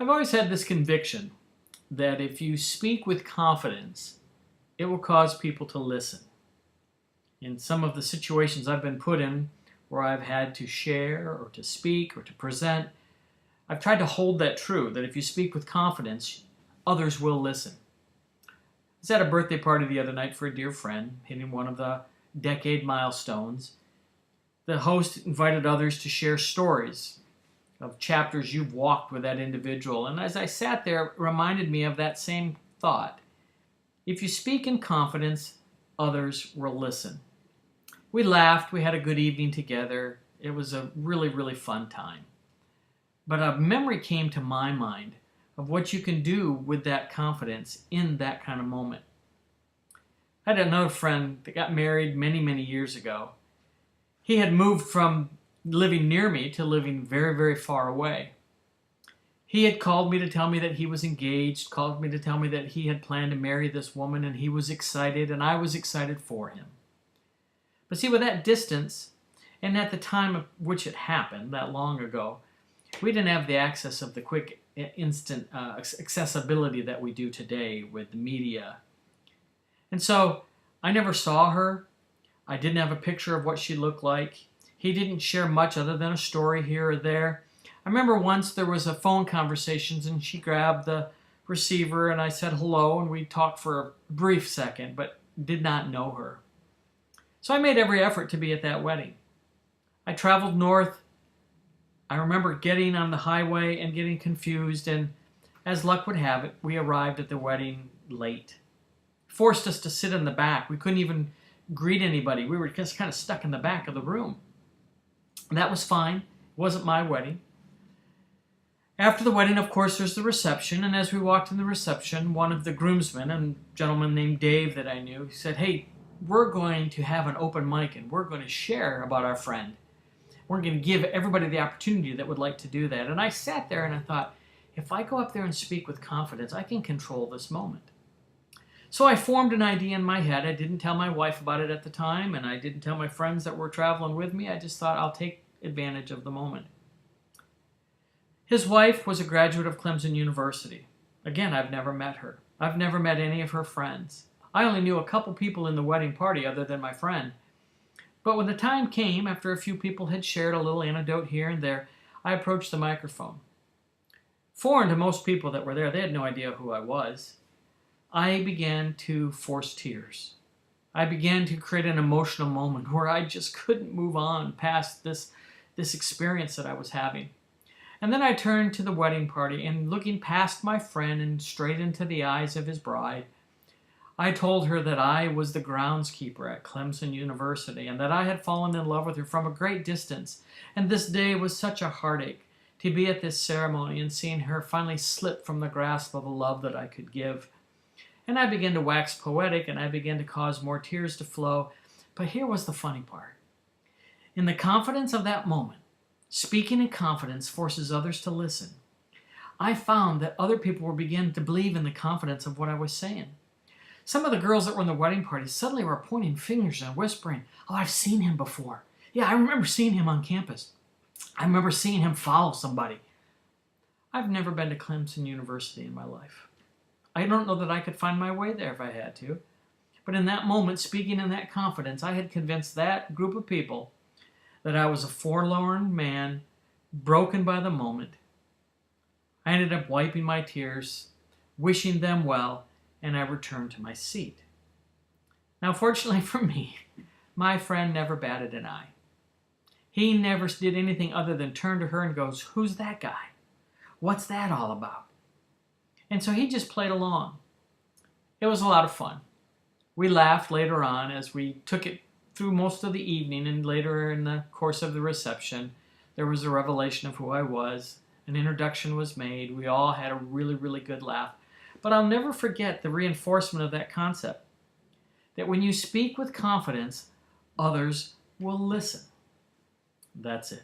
I've always had this conviction that if you speak with confidence, it will cause people to listen. In some of the situations I've been put in where I've had to share or to speak or to present, I've tried to hold that true, that if you speak with confidence, others will listen. I was at a birthday party the other night for a dear friend, hitting one of the decade milestones. The host invited others to share stories of chapters you've walked with that individual. And as I sat there, it reminded me of that same thought. If you speak in confidence, others will listen. We laughed. We had a good evening together. It was a really, really fun time. But a memory came to my mind of what you can do with that confidence in that kind of moment. I had another friend that got married many, many years ago. He had moved from living near me to living very, very far away. He had called me to tell me that he was engaged, called me to tell me that he had planned to marry this woman, and he was excited, and I was excited for him. But see, with that distance, and at the time of which it happened, that long ago, we didn't have the access of the quick, instant accessibility that we do today with the media. And so I never saw her. I didn't have a picture of what she looked like. He didn't share much other than a story here or there. I remember once there was a phone conversation and she grabbed the receiver and I said hello and we talked for a brief second, but did not know her. So I made every effort to be at that wedding. I traveled north. I remember getting on the highway and getting confused, and as luck would have it, we arrived at the wedding late. Forced us to sit in the back. We couldn't even greet anybody. We were just kind of stuck in the back of the room. And that was fine. It wasn't my wedding. After the wedding, of course, there's the reception, and as we walked in the reception, one of the groomsmen, a gentleman named Dave that I knew, he said, "Hey, we're going to have an open mic and we're going to share about our friend. We're going to give everybody the opportunity that would like to do that." And I sat there and I thought, if I go up there and speak with confidence, I can control this moment. So I formed an idea in my head. I didn't tell my wife about it at the time, and I didn't tell my friends that were traveling with me. I just thought I'll take advantage of the moment. His wife was a graduate of Clemson University. Again, I've never met her. I've never met any of her friends. I only knew a couple people in the wedding party other than my friend. But when the time came, after a few people had shared a little anecdote here and there, I approached the microphone. Foreign to most people that were there, they had no idea who I was. I began to force tears. I began to create an emotional moment where I just couldn't move on past this experience that I was having. And then I turned to the wedding party, and looking past my friend and straight into the eyes of his bride, I told her that I was the groundskeeper at Clemson University and that I had fallen in love with her from a great distance. And this day was such a heartache to be at this ceremony and seeing her finally slip from the grasp of a love that I could give. And I began to wax poetic, and I began to cause more tears to flow. But here was the funny part. In the confidence of that moment, speaking in confidence forces others to listen. I found that other people were beginning to believe in the confidence of what I was saying. Some of the girls that were in the wedding party suddenly were pointing fingers and whispering, "Oh, I've seen him before. Yeah, I remember seeing him on campus. I remember seeing him follow somebody." I've never been to Clemson University in my life. I don't know that I could find my way there if I had to. But in that moment, speaking in that confidence, I had convinced that group of people that I was a forlorn man, broken by the moment. I ended up wiping my tears, wishing them well, and I returned to my seat. Now, fortunately for me, my friend never batted an eye. He never did anything other than turn to her and goes, "Who's that guy? What's that all about?" And so he just played along. It was a lot of fun. We laughed later on as we took it through most of the evening, and later in the course of the reception, there was a revelation of who I was. An introduction was made. We all had a really, really good laugh. But I'll never forget the reinforcement of that concept, that when you speak with confidence, others will listen. That's it.